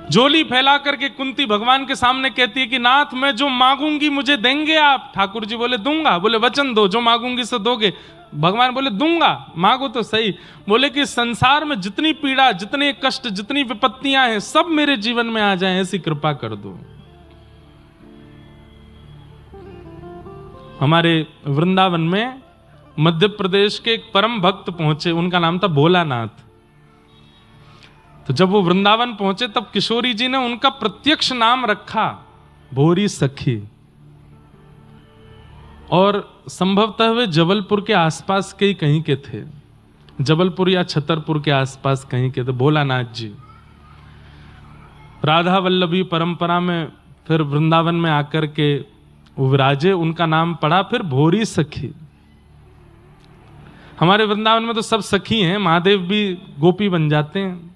झोली फैला करके कुंती भगवान के सामने कहती है कि नाथ मैं जो मांगूंगी मुझे देंगे आप? ठाकुर जी बोले दूंगा। बोले वचन दो, जो मांगूंगी सो दोगे? भगवान बोले दूंगा, मांगो तो सही। बोले कि संसार में जितनी पीड़ा, जितने कष्ट, जितनी विपत्तियां हैं, सब मेरे जीवन में आ जाएं, ऐसी कृपा कर दो। हमारे वृंदावन में मध्य प्रदेश के एक परम भक्त पहुंचे, उनका नाम था भोलानाथ। तो जब वो वृंदावन पहुंचे तब किशोरी जी ने उनका प्रत्यक्ष नाम रखा भोरी सखी। और संभवतः वे जबलपुर के आसपास के ही कहीं के थे, जबलपुर या छतरपुर के आसपास कहीं के थे भोलानाथ जी। राधा वल्लभी परंपरा में फिर वृंदावन में आकर के वो विराजे, उनका नाम पड़ा फिर भोरी सखी। हमारे वृंदावन में तो सब सखी हैं, महादेव भी गोपी बन जाते हैं।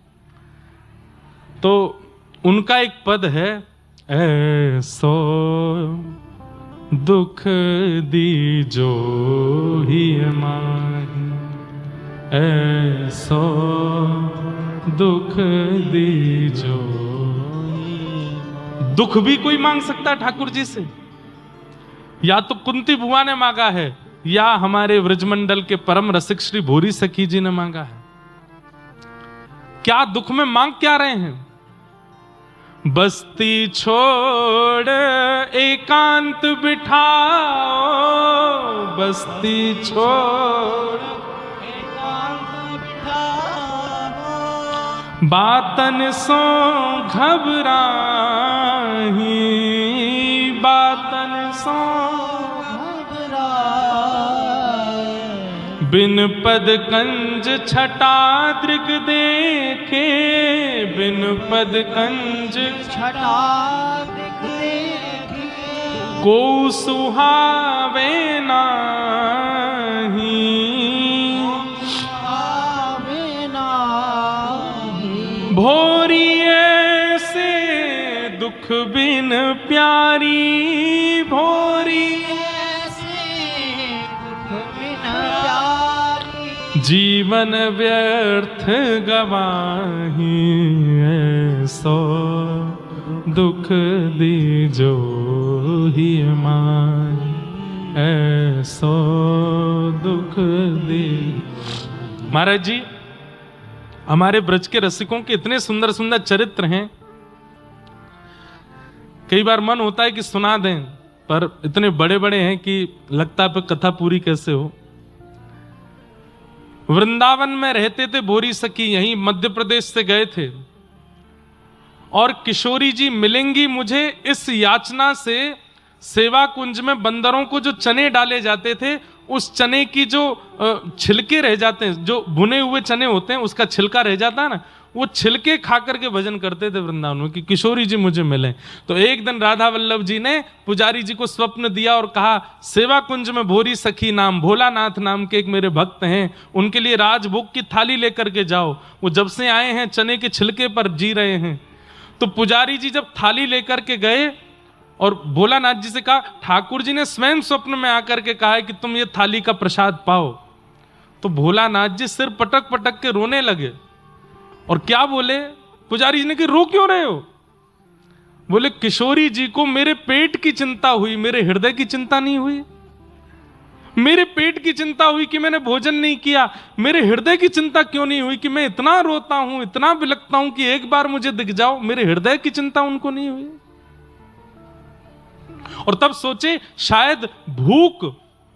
तो उनका एक पद है, ऐसो दुख दीजो ही माही, ऐसो दुख दीजो। दुख भी कोई मांग सकता है ठाकुर जी से, या तो कुंती बुआ ने मांगा है या हमारे व्रजमंडल के परम रसिक श्री भोरी सखी जी ने मांगा है। क्या दुख में मांग क्या रहे हैं? बस्ती छोड़ एकांत बिठाओ, बस्ती छोड़ एकांत बिठाओ, बातन सो घबराही, बातन सो घबराही, बिन पद कंज छटा दृग देखे, बिन पद कंज छटा दृग देखे, को सुहावे नाही, सुहावे नाही, भोरी ऐसे दुख बिन प्यारी, भोरी जीवन व्यर्थ गवाही, ऐसो दुख दीजो ही माही, ऐसो दुख दी। महाराज जी, हमारे ब्रज के रसिकों के इतने सुंदर सुंदर चरित्र हैं, कई बार मन होता है कि सुना दें, पर इतने बड़े बड़े हैं कि लगता है कथा पूरी कैसे हो। वृंदावन में रहते थे भोरी सखी, यहीं मध्य प्रदेश से गए थे, और किशोरी जी मिलेंगी मुझे इस याचना से सेवा कुंज में बंदरों को जो चने डाले जाते थे, उस चने की जो छिलके रह जाते हैं, जो भुने हुए चने होते हैं उसका छिलका रह जाता है ना, वो छिलके खा करके भजन करते थे वृंदावन में कि किशोरी जी मुझे मिले। तो एक दिन राधा वल्लभ जी ने पुजारी जी को स्वप्न दिया और कहा, सेवा कुंज में भोरी सखी नाम भोलानाथ नाम के एक मेरे भक्त हैं, उनके लिए राजभोग की थाली लेकर के जाओ। वो जब से आए हैं चने के छिलके पर जी रहे हैं। तो पुजारी जी जब थाली लेकर के गए और भोलानाथ जी से कहा, ठाकुर जी ने स्वयं स्वप्न में आकर के कहा है कि तुम ये थाली का प्रसाद पाओ। तो भोलानाथ जी सिर पटक पटक के रोने लगे। और क्या बोले पुजारी जी ने कि रो क्यों रहे हो? बोले किशोरी जी को मेरे पेट की चिंता हुई, मेरे हृदय की चिंता नहीं हुई। मेरे पेट की चिंता हुई कि मैंने भोजन नहीं किया, मेरे हृदय की चिंता क्यों नहीं हुई कि मैं इतना रोता हूं, इतना बिलखता हूं कि एक बार मुझे दिख जाओ। मेरे हृदय की चिंता उनको नहीं हुई। और तब सोचे शायद भूख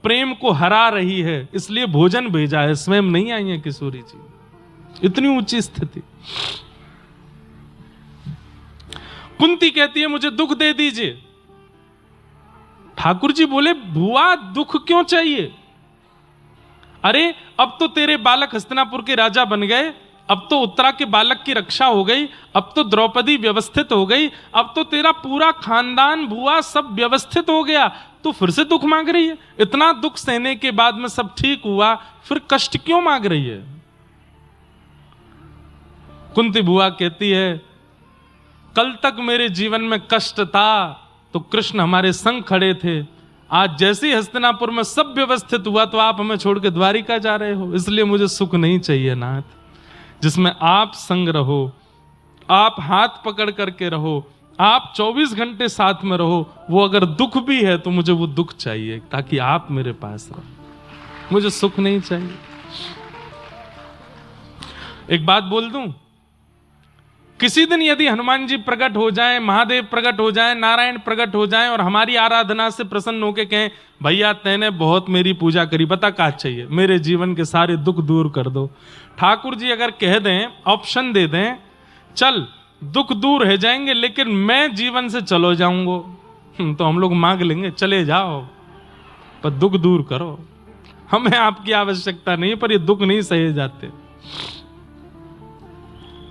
प्रेम को हरा रही है, इसलिए भोजन भेजा है, स्वयं नहीं आई है किशोरी जी। इतनी ऊंची स्थिति। कुंती कहती है मुझे दुख दे दीजिए। ठाकुर जी बोले बुआ दुख क्यों चाहिए? अरे अब तो तेरे बालक हस्तिनापुर के राजा बन गए, अब तो उत्तरा के बालक की रक्षा हो गई, अब तो द्रौपदी व्यवस्थित हो गई, अब तो तेरा पूरा खानदान बुआ सब व्यवस्थित हो गया, तो फिर से दुख मांग रही है? इतना दुख सहने के बाद में सब ठीक हुआ, फिर कष्ट क्यों मांग रही है? कुंती बुआ कहती है कल तक मेरे जीवन में कष्ट था तो कृष्ण हमारे संग खड़े थे, आज जैसे ही हस्तिनापुर में सब व्यवस्थित हुआ तो आप हमें छोड़ के द्वारिका जा रहे हो, इसलिए मुझे सुख नहीं चाहिए नाथ। जिसमें आप संग रहो, आप हाथ पकड़ करके रहो, आप 24 घंटे साथ में रहो। वो अगर दुख भी है तो मुझे वो दुख चाहिए ताकि आप मेरे पास रहो, मुझे सुख नहीं चाहिए। एक बात बोल दूं, किसी दिन यदि हनुमान जी प्रकट हो जाएं, महादेव प्रकट हो जाएं, नारायण प्रकट हो जाएं और हमारी आराधना से प्रसन्न होकर कहें भैया तैने बहुत मेरी पूजा करी, बता क्या चाहिए, मेरे जीवन के सारे दुख दूर कर दो। ठाकुर जी अगर कह दें, ऑप्शन दे दें, चल दुख दूर हो जाएंगे लेकिन मैं जीवन से चलो जाऊंगा, तो हम लोग मांग लेंगे चले जाओ पर दुख दूर करो। हमें आपकी आवश्यकता नहीं, पर ये दुख नहीं सहे जाते।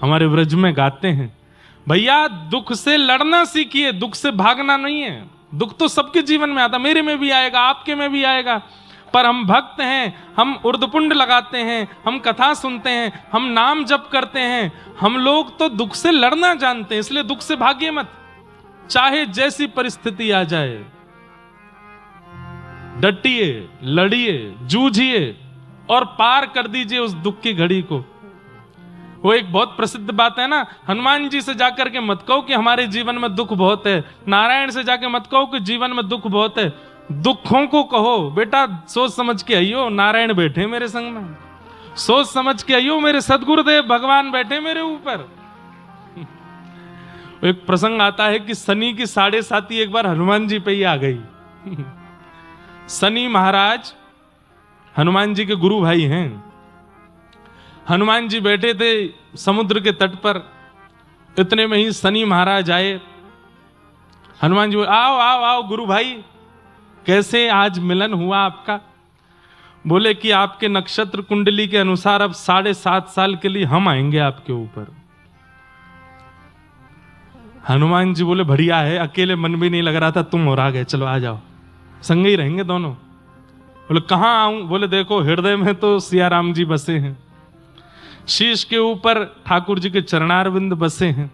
हमारे व्रज में गाते हैं, भैया दुख से लड़ना सीखिए, दुख से भागना नहीं है। दुख तो सबके जीवन में आता, मेरे में भी आएगा, आपके में भी आएगा, पर हम भक्त हैं, हम उर्दपुंड लगाते हैं, हम कथा सुनते हैं, हम नाम जप करते हैं, हम लोग तो दुख से लड़ना जानते हैं। इसलिए दुख से भागिए मत, चाहे जैसी परिस्थिति आ जाए, डटिए, लड़िए, जूझिए और पार कर दीजिए उस दुख की घड़ी को। वो एक बहुत प्रसिद्ध बात है ना, हनुमान जी से जाकर के मत कहो कि हमारे जीवन में दुख बहुत है, नारायण से जाके मत कहो कि जीवन में दुख बहुत है। दुखों को कहो बेटा सोच समझ के आइयो, नारायण बैठे मेरे संग में, सोच समझ के आइयो, मेरे सदगुरुदेव भगवान बैठे मेरे ऊपर। एक प्रसंग आता है कि शनि की 7.5 एक बार हनुमान जी पे ही आ गई। शनि महाराज हनुमान जी के गुरु भाई हैं। हनुमान जी बैठे थे समुद्र के तट पर, इतने में ही शनि महाराज आए। हनुमान जी बोले, आओ आओ आओ गुरु भाई, कैसे आज मिलन हुआ आपका? बोले कि आपके नक्षत्र कुंडली के अनुसार अब 7.5 साल के लिए हम आएंगे आपके ऊपर। हनुमान जी बोले बढ़िया है, अकेले मन भी नहीं लग रहा था, तुम और आ गए, चलो आ जाओ, संग ही रहेंगे दोनों। बोले कहां आऊं? बोले देखो हृदय में तो सिया राम जी बसे हैं, शीश के ऊपर ठाकुर जी के चरणारविंद बसे हैं,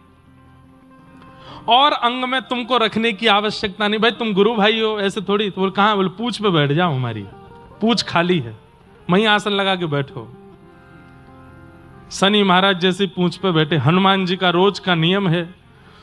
और अंग में तुमको रखने की आवश्यकता नहीं। भाई तुम गुरु भाई हो, ऐसे थोड़ी। तो बोले कहां? बोले पूछ पे बैठ जाओ, हमारी पूछ खाली है, वहीं आसन लगा के बैठो। शनि महाराज जैसे पूछ पे बैठे। हनुमान जी का रोज का नियम है,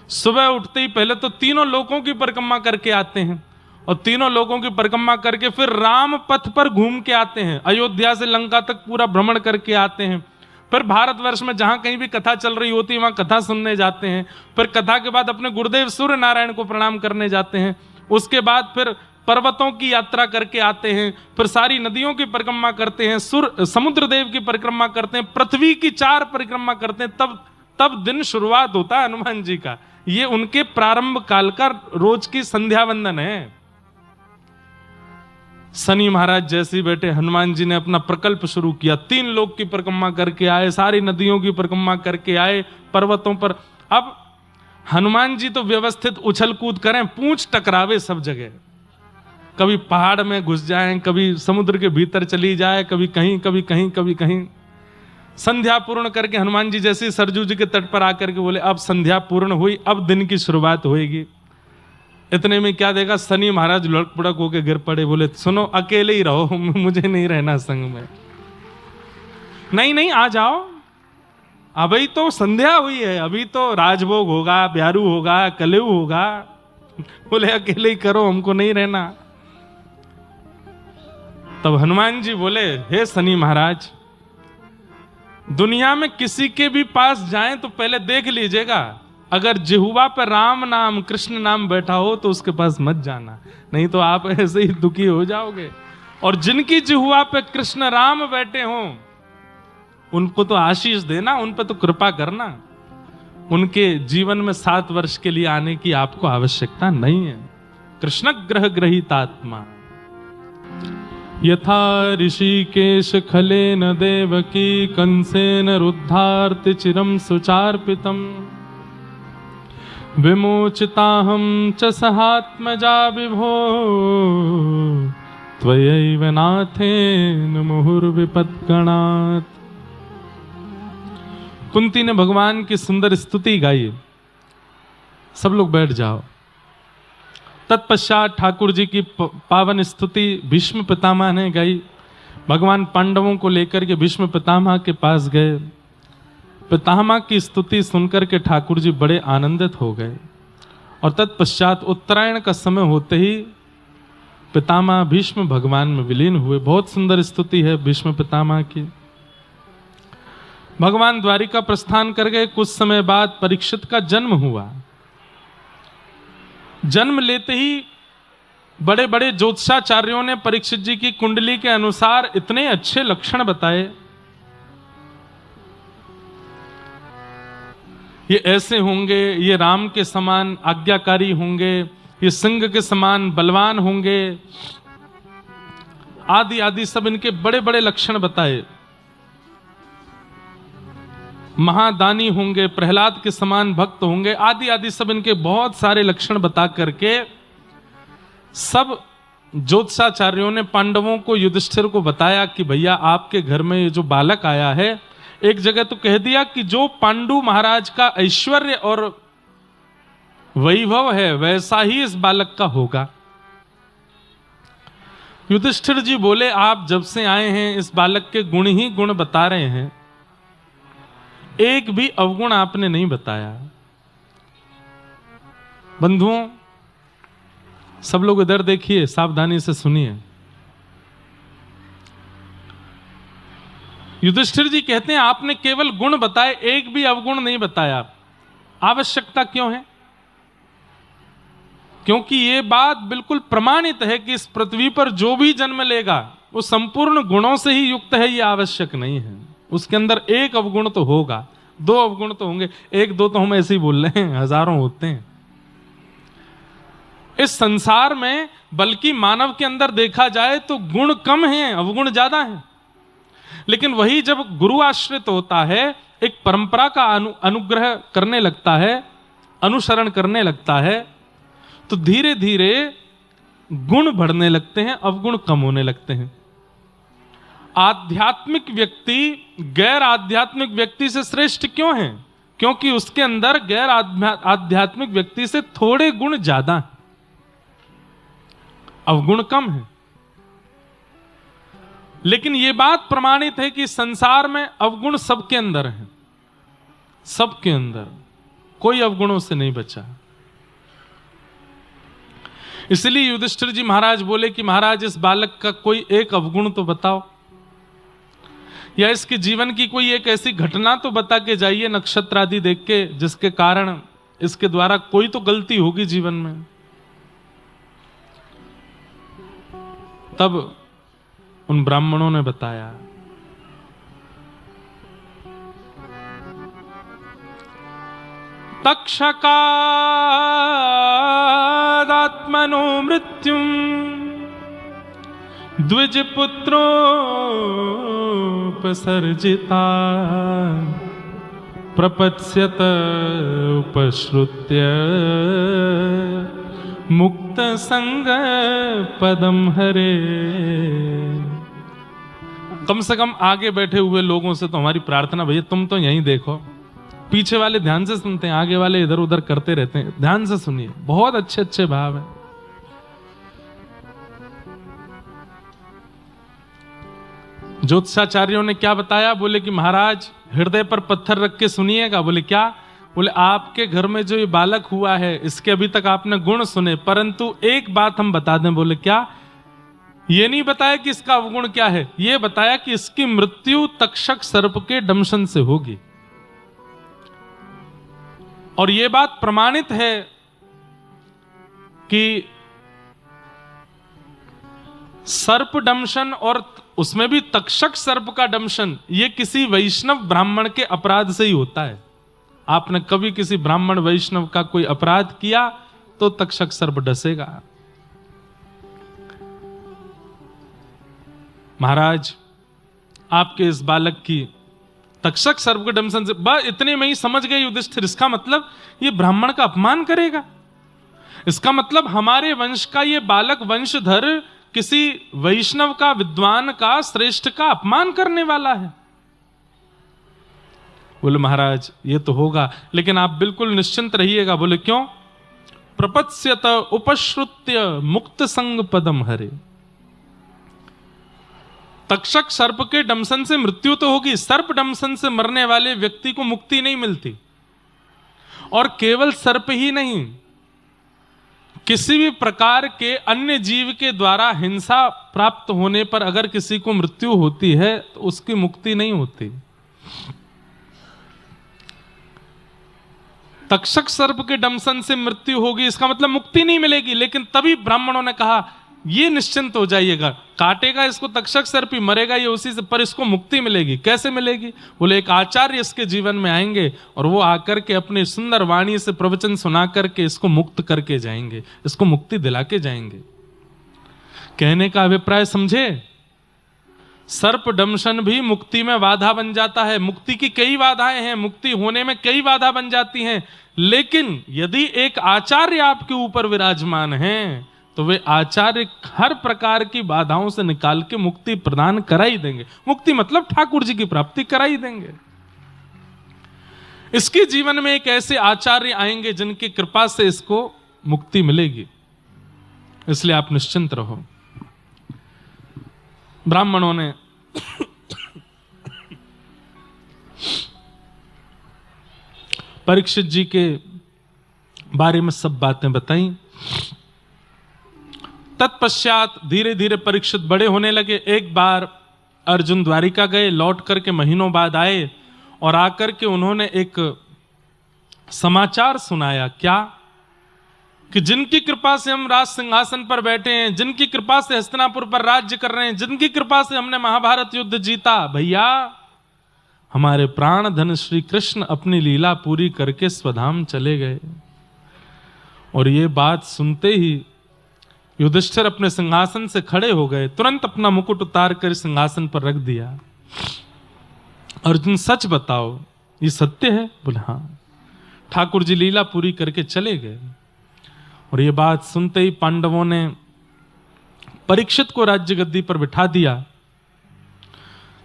सुबह उठते ही पहले तो तीनों लोकों की परिक्रमा करके आते हैं, और तीनों लोकों की परिक्रमा करके फिर राम पथ पर घूम के आते हैं, अयोध्या से लंका तक पूरा भ्रमण करके आते हैं। फिर भारतवर्ष में जहां कहीं भी कथा चल रही होती है वहां कथा सुनने जाते हैं। फिर कथा के बाद अपने गुरुदेव सूर्य नारायण को प्रणाम करने जाते हैं। उसके बाद फिर पर्वतों की यात्रा करके आते हैं, फिर सारी नदियों की परिक्रमा करते हैं, समुद्र देव की परिक्रमा करते हैं, पृथ्वी की 4 परिक्रमा करते हैं। तब दिन शुरुआत होता है हनुमान जी का। ये उनके प्रारंभ काल का रोज की संध्या वंदन है। शनि महाराज जैसे बैठे, हनुमान जी ने अपना प्रकल्प शुरू किया। 3 लोक की परिक्रमा करके आए, सारी नदियों की परिक्रमा करके आए, पर्वतों पर। अब हनुमान जी तो व्यवस्थित उछल कूद करें, पूंछ टकरावे सब जगह, कभी पहाड़ में घुस जाएं, कभी समुद्र के भीतर चली जाए, कभी कहीं कभी कहीं कभी कहीं। संध्या पूर्ण करके हनुमान जी जैसे सरजू जी के तट पर आकर के बोले अब संध्या पूर्ण हुई, अब दिन की शुरुआत होगी। इतने में क्या देखा, शनि महाराज लड़क पुड़क होके गिर पड़े। बोले सुनो अकेले ही रहो, मुझे नहीं रहना संग में। नहीं नहीं आ जाओ, अभी तो संध्या हुई है, अभी तो राजभोग होगा, ब्यारू होगा, कलेऊ होगा। बोले अकेले ही करो, हमको नहीं रहना। तब हनुमान जी बोले हे शनि महाराज, दुनिया में किसी के भी पास जाएं तो पहले देख लीजिएगा, अगर जिह्वा पर राम नाम कृष्ण नाम बैठा हो तो उसके पास मत जाना, नहीं तो आप ऐसे ही दुखी हो जाओगे। और जिनकी जिह्वा पे कृष्ण राम बैठे हों उनको तो आशीष देना, उन पे तो कृपा करना। उनके जीवन में 7 वर्ष के लिए आने की आपको आवश्यकता नहीं है। कृष्ण ग्रह ग्रहीतात्मा यथा ऋषिकेश खलेन देवकी कंसेन रुद्धार्थ चिरम सुचार्पितम विमोचिताहं च सहात्मजा विभो त्वयैव नाथेन मुहुर्विपद्गणात्। कुंती ने भगवान की सुंदर स्तुति गाई। सब लोग बैठ जाओ। तत्पश्चात ठाकुर जी की पावन स्तुति भीष्म पितामह ने गाई। भगवान पांडवों को लेकर के भीष्म पितामह के पास गए। पितामह की स्तुति सुनकर के ठाकुर जी बड़े आनंदित हो गए और तत्पश्चात उत्तरायण का समय होते ही पितामह भीष्म भगवान में विलीन हुए। बहुत सुंदर स्तुति है भीष्म पितामह की। भगवान द्वारिका प्रस्थान कर गए। कुछ समय बाद परीक्षित का जन्म हुआ। जन्म लेते ही बड़े बड़े ज्योतिषाचार्यों ने परीक्षित जी की कुंडली के अनुसार इतने अच्छे लक्षण बताए, ये ऐसे होंगे, ये राम के समान आज्ञाकारी होंगे, ये सिंह के समान बलवान होंगे, आदि आदि सब इनके बड़े बड़े लक्षण बताए। महादानी होंगे, प्रहलाद के समान भक्त होंगे, आदि आदि सब इनके बहुत सारे लक्षण बता करके सब ज्योतिषाचार्यों ने पांडवों को, युधिष्ठिर को बताया कि भैया आपके घर में ये जो बालक आया है, एक जगह तो कह दिया कि जो पांडु महाराज का ऐश्वर्य और वैभव है वैसा ही इस बालक का होगा। युधिष्ठिर जी बोले आप जब से आए हैं इस बालक के गुण ही गुण बता रहे हैं, एक भी अवगुण आपने नहीं बताया। बंधुओं सब लोग इधर देखिए, सावधानी से सुनिए। युधिष्ठिर जी कहते हैं आपने केवल गुण बताए, एक भी अवगुण नहीं बताया। आवश्यकता क्यों है? क्योंकि ये बात बिल्कुल प्रमाणित है कि इस पृथ्वी पर जो भी जन्म लेगा वो संपूर्ण गुणों से ही युक्त है, ये आवश्यक नहीं है। उसके अंदर एक अवगुण तो होगा, दो अवगुण तो होंगे, एक दो तो हम ऐसे ही बोल रहे हैं, हजारों होते हैं इस संसार में। बल्कि मानव के अंदर देखा जाए तो गुण कम हैं, अवगुण ज्यादा हैं। लेकिन वही जब गुरु आश्रित होता है, एक परंपरा का अनुग्रह करने लगता है, अनुसरण करने लगता है, तो धीरे धीरे गुण बढ़ने लगते हैं, अवगुण कम होने लगते हैं। आध्यात्मिक व्यक्ति गैर आध्यात्मिक व्यक्ति से श्रेष्ठ क्यों है? क्योंकि उसके अंदर गैर आध्यात्मिक व्यक्ति से थोड़े गुण ज्यादा हैं, अवगुण कम है। लेकिन यह बात प्रमाणित है कि संसार में अवगुण सबके अंदर है, सबके अंदर, कोई अवगुणों से नहीं बचा। इसलिए युधिष्ठिर जी महाराज बोले कि महाराज इस बालक का कोई एक अवगुण तो बताओ, या इसके जीवन की कोई एक ऐसी घटना तो बता के जाइए नक्षत्र आदि देख के, जिसके कारण इसके द्वारा कोई तो गलती होगी जीवन में। तब उन ब्राह्मणों ने बताया। तक्षकादात्मनो मृत्युं द्विजपुत्रोपसर्जिता प्रपत्स्यत उपश्रुत्य मुक्त संग पदम हरे। कम से कम आगे बैठे हुए लोगों से तो हमारी प्रार्थना, भैया तुम तो यहीं देखो, पीछे वाले ध्यान से सुनते हैं, आगे वाले इधर उधर करते रहते हैं, ध्यान से सुनिए, बहुत अच्छे अच्छे भाव है। ज्योतिषाचार्यों ने क्या बताया? बोले कि महाराज हृदय पर पत्थर रख के सुनिएगा। बोले क्या? बोले आपके घर में जो ये बालक हुआ है इसके अभी तक आपने गुण सुने, परंतु एक बात हम बता दें। बोले क्या? ये नहीं बताया कि इसका अवगुण क्या है, ये बताया कि इसकी मृत्यु तक्षक सर्प के दंशन से होगी। और ये बात प्रमाणित है कि सर्प दंशन, और उसमें भी तक्षक सर्प का दंशन, ये किसी वैष्णव ब्राह्मण के अपराध से ही होता है। आपने कभी किसी ब्राह्मण वैष्णव का कोई अपराध किया तो तक्षक सर्प डसेगा। महाराज आपके इस बालक की तक्षक सर्प के दंशन से बस इतने में ही समझ गए युधिष्ठिर, इसका मतलब ये ब्राह्मण का अपमान करेगा, इसका मतलब हमारे वंश का ये बालक वंशधर किसी वैष्णव का, विद्वान का, श्रेष्ठ का अपमान करने वाला है। बोले महाराज ये तो होगा, लेकिन आप बिल्कुल निश्चिंत रहिएगा। बोले क्यों? प्रपत्स्यत उपश्रुत्य मुक्त संग पदम हरे। तक्षक सर्प के डंसन से मृत्यु तो होगी, सर्प डंसन से मरने वाले व्यक्ति को मुक्ति नहीं मिलती। और केवल सर्प ही नहीं, किसी भी प्रकार के अन्य जीव के द्वारा हिंसा प्राप्त होने पर अगर किसी को मृत्यु होती है तो उसकी मुक्ति नहीं होती। तक्षक सर्प के डंसन से मृत्यु होगी, इसका मतलब मुक्ति नहीं मिलेगी। लेकिन तभी ब्राह्मणों ने कहा ये निश्चिंत हो जाइएगा, काटेगा इसको तक्षक सर्प ही, मरेगा ये उसी से, पर इसको मुक्ति मिलेगी। कैसे मिलेगी? बोले एक आचार्य इसके जीवन में आएंगे और वो आकर के अपनी सुंदर वाणी से प्रवचन सुना करके इसको मुक्त करके जाएंगे, इसको मुक्ति दिला के जाएंगे। कहने का अभिप्राय समझे, सर्प दंशन भी मुक्ति में बाधा बन जाता है। मुक्ति की कई बाधाएं हैं, मुक्ति होने में कई बाधा बन जाती हैं, लेकिन यदि एक आचार्य आपके ऊपर विराजमान है तो वे आचार्य हर प्रकार की बाधाओं से निकाल के मुक्ति प्रदान करा ही देंगे। मुक्ति मतलब ठाकुर जी की प्राप्ति करा ही देंगे। इसके जीवन में एक ऐसे आचार्य आएंगे जिनकी कृपा से इसको मुक्ति मिलेगी, इसलिए आप निश्चिंत रहो। ब्राह्मणों ने परीक्षित जी के बारे में सब बातें बताई। तत्पश्चात धीरे धीरे परीक्षित बड़े होने लगे। एक बार अर्जुन द्वारिका गए, लौट करके महीनों बाद आए और आकर के उन्होंने एक समाचार सुनाया। क्या? कि जिनकी कृपा से हम राज सिंहासन पर बैठे हैं, जिनकी कृपा से हस्तिनापुर पर राज्य कर रहे हैं, जिनकी कृपा से हमने महाभारत युद्ध जीता, भैया हमारे प्राण धन श्री कृष्ण अपनी लीला पूरी करके स्वधाम चले गए। और ये बात सुनते ही युधिष्ठिर अपने सिंहासन से खड़े हो गए, तुरंत अपना मुकुट उतार कर सिंहासन पर रख दिया। अर्जुन सच बताओ ये सत्य है? बोले हाँ। ठाकुर जी लीला पूरी करके चले गए। और ये बात सुनते ही पांडवों ने परीक्षित को राज्य गद्दी पर बिठा दिया।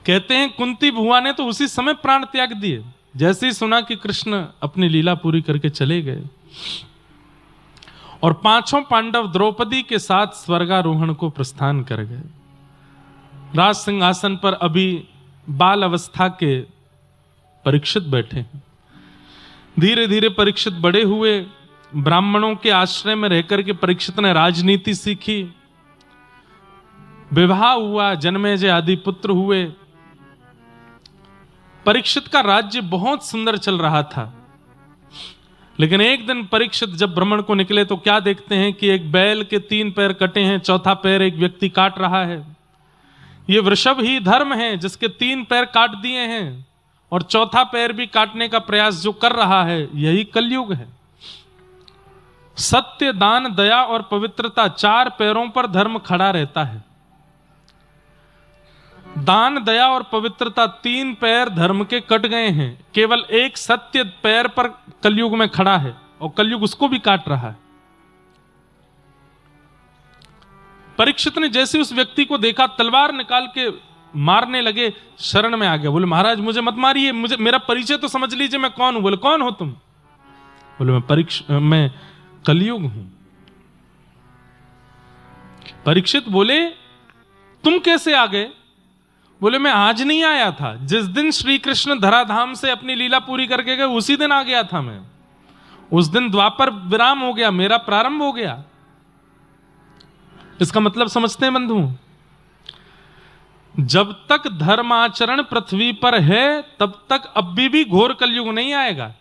कहते हैं कुंती भुआ ने तो उसी समय प्राण त्याग दिए जैसे ही सुना कि कृष्ण अपनी लीला पूरी करके चले गए। और पांचों पांडव द्रौपदी के साथ स्वर्गारोहण को प्रस्थान कर गए। राज सिंहासन पर अभी बाल अवस्था के परीक्षित बैठे हैं। धीरे धीरे परीक्षित बड़े हुए, ब्राह्मणों के आश्रय में रहकर के परीक्षित ने राजनीति सीखी, विवाह हुआ, जन्मेजय आदि पुत्र हुए। परीक्षित का राज्य बहुत सुंदर चल रहा था। लेकिन एक दिन परीक्षित जब भ्रमण को निकले तो क्या देखते हैं कि एक बैल के 3 पैर कटे हैं, चौथा पैर एक व्यक्ति काट रहा है। ये वृषभ ही धर्म है जिसके 3 पैर काट दिए हैं और चौथा पैर भी काटने का प्रयास जो कर रहा है, यही कलयुग है। सत्य, दान, दया और पवित्रता 4 पैरों पर धर्म खड़ा रहता है। दान, दया और पवित्रता 3 पैर धर्म के कट गए हैं, केवल एक सत्य पैर पर कलयुग में खड़ा है और कलयुग उसको भी काट रहा है। परीक्षित ने जैसे उस व्यक्ति को देखा, तलवार निकाल के मारने लगे, शरण में आ गया। बोले महाराज मुझे मत मारिए, मुझे मेरा परिचय तो समझ लीजिए, मैं कौन हूं। बोले कौन हो तुम? बोले मैं कलयुग हूं। परीक्षित बोले तुम कैसे आ गए? बोले मैं आज नहीं आया था, जिस दिन श्री कृष्ण धराधाम से अपनी लीला पूरी करके गए उसी दिन आ गया था मैं। उस दिन द्वापर विराम हो गया, मेरा प्रारंभ हो गया। इसका मतलब समझते हैं बंधु? जब तक धर्माचरण पृथ्वी पर है तब तक अब भी घोर कलयुग नहीं आएगा।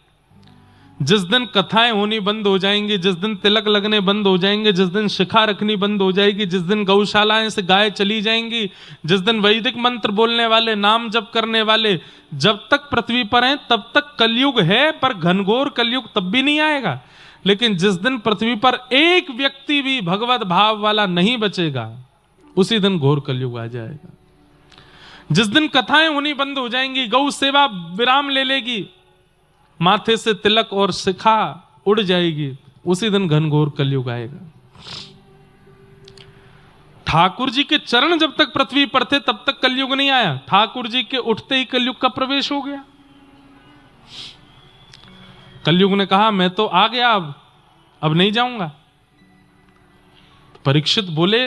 जिस दिन कथाएं होनी बंद हो जाएंगी, जिस दिन तिलक लगने बंद हो जाएंगे, जिस दिन शिखा रखनी बंद हो जाएगी, जिस दिन गौशालाएं से गाय चली जाएंगी, जिस दिन वैदिक मंत्र बोलने वाले, नाम जप करने वाले जब तक पृथ्वी पर हैं तब तक कलयुग है, पर घनघोर कलयुग तब भी नहीं आएगा। लेकिन जिस दिन पृथ्वी पर एक व्यक्ति भी भगवत भाव वाला नहीं बचेगा उसी दिन घोर कलयुग आ जाएगा। जिस दिन कथाएं होनी बंद हो जाएंगी, गौ सेवा विराम ले लेगी, माथे से तिलक और शिखा उड़ जाएगी, उसी दिन घनघोर कलयुग आएगा। ठाकुर जी के चरण जब तक पृथ्वी पर थे तब तक कलयुग नहीं आया। ठाकुर जी के उठते ही कलयुग का प्रवेश हो गया। कलयुग ने कहा मैं तो आ गया, अब नहीं जाऊंगा। परीक्षित बोले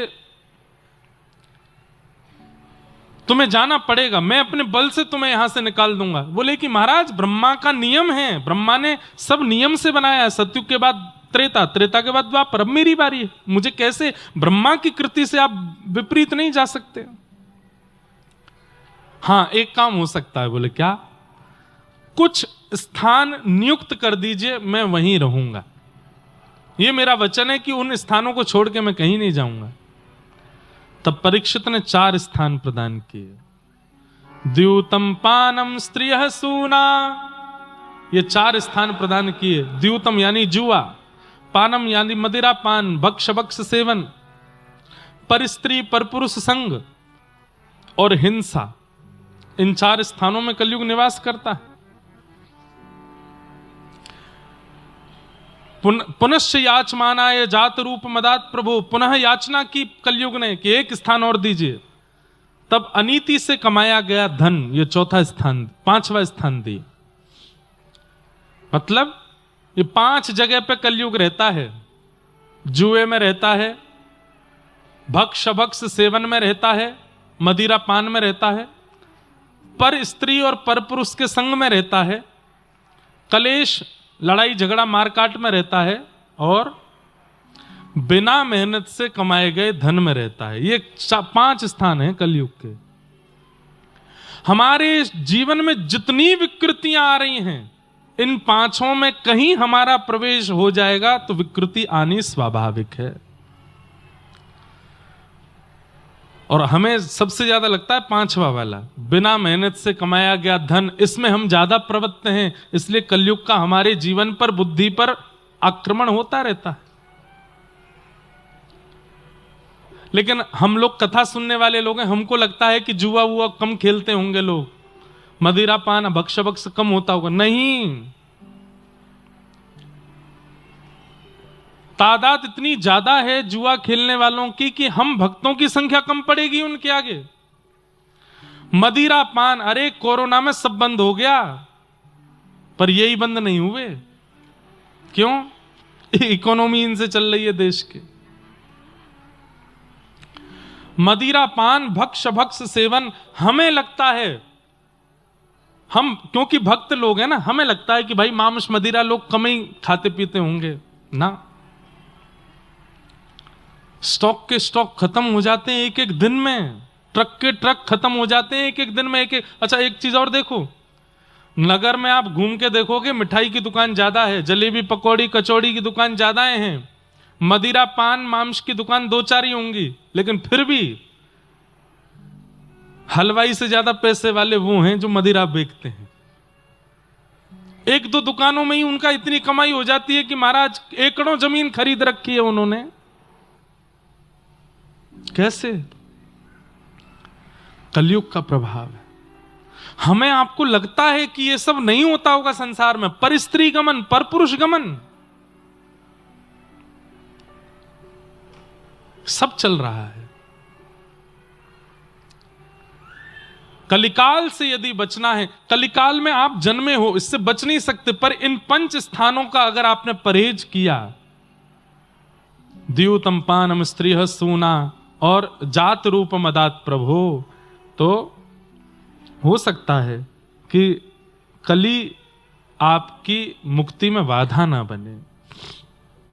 तुम्हें जाना पड़ेगा, मैं अपने बल से तुम्हें यहां से निकाल दूंगा। बोले कि महाराज ब्रह्मा का नियम है, ब्रह्मा ने सब नियम से बनाया है। सतयुग के बाद त्रेता, त्रेता के बाद द्वापर, अब मेरी बारी है, मुझे कैसे, ब्रह्मा की कृति से आप विपरीत नहीं जा सकते। हाँ एक काम हो सकता है। बोले क्या? कुछ स्थान नियुक्त कर दीजिए, मैं वहीं रहूंगा। ये मेरा वचन है कि उन स्थानों को छोड़ के मैं कहीं नहीं जाऊंगा। तब परीक्षित ने 4 स्थान प्रदान किए। द्यूतम पानम स्त्रियः सूना, ये 4 स्थान प्रदान किए। द्यूतम यानी जुआ, पानम यानी मदिरा पान, भक्ष भक्ष सेवन, पर स्त्री पर पुरुष संग और हिंसा। इन 4 स्थानों में कलयुग निवास करता है। पुनश्च याचमानाय जात रूप मदात प्रभु, पुनः याचना की कलयुग ने कि एक स्थान और दीजिए। तब अनीति से कमाया गया धन, ये 4था स्थान, 5वां स्थान दिए। मतलब ये 5 जगह पे कलयुग रहता है। जुए में रहता है, भक्ष भक्ष सेवन में रहता है, मदिरा पान में रहता है, पर स्त्री और पर पुरुष के संग में रहता है, कलेश लड़ाई झगड़ा मारकाट में रहता है, और बिना मेहनत से कमाए गए धन में रहता है। ये 5 स्थान हैं कलयुग के। हमारे जीवन में जितनी विकृतियां आ रही हैं, इन 5 में कहीं हमारा प्रवेश हो जाएगा तो विकृति आनी स्वाभाविक है। और हमें सबसे ज्यादा लगता है 5वां वाला, बिना मेहनत से कमाया गया धन, इसमें हम ज्यादा प्रवृत्त हैं। इसलिए कलयुग का हमारे जीवन पर, बुद्धि पर आक्रमण होता रहता है। लेकिन हम लोग कथा सुनने वाले लोग हैं, हमको लगता है कि जुआ वुआ कम खेलते होंगे लोग, मदिरा पान भक्ष भक्ष कम होता होगा। नहीं, तादाद इतनी ज्यादा है जुआ खेलने वालों की कि हम भक्तों की संख्या कम पड़ेगी उनके आगे। मदिरा पान, अरे कोरोना में सब बंद हो गया, पर यही बंद नहीं हुए। क्यों? इकोनॉमी इनसे चल रही है देश के। मदिरा पान भक्ष भक्ष सेवन, हमें लगता है, हम क्योंकि भक्त लोग हैं ना, हमें लगता है कि भाई मांस मदिरा लोग कम ही खाते पीते होंगे ना। स्टॉक के स्टॉक खत्म हो जाते हैं एक एक दिन में, ट्रक के ट्रक खत्म हो जाते हैं एक एक दिन में, एक एक। अच्छा एक चीज और देखो, नगर में आप घूम के देखोगे मिठाई की दुकान ज्यादा है, जलेबी पकौड़ी कचौड़ी की दुकान ज्यादा हैं, मदिरा पान मांस की दुकान 2-4 ही होंगी। लेकिन फिर भी हलवाई से ज्यादा पैसे वाले वो हैं जो मदिरा बेचते हैं। 1-2 दुकानों में ही उनका इतनी कमाई हो जाती है कि महाराज एकड़ों जमीन खरीद रखी है उन्होंने। कैसे? कलयुग का प्रभाव है। हमें आपको लगता है कि यह सब नहीं होता होगा संसार में, पर स्त्री गमन, पर पुरुष गमन, सब चल रहा है। कलिकाल से यदि बचना है, कलिकाल में आप जन्मे हो, इससे बच नहीं सकते, पर इन 5 स्थानों का अगर आपने परहेज किया, द्यूतम पानम स्त्रियः सूना और जात रूप मदात प्रभो, तो हो सकता है कि कली आपकी मुक्ति में बाधा ना बने।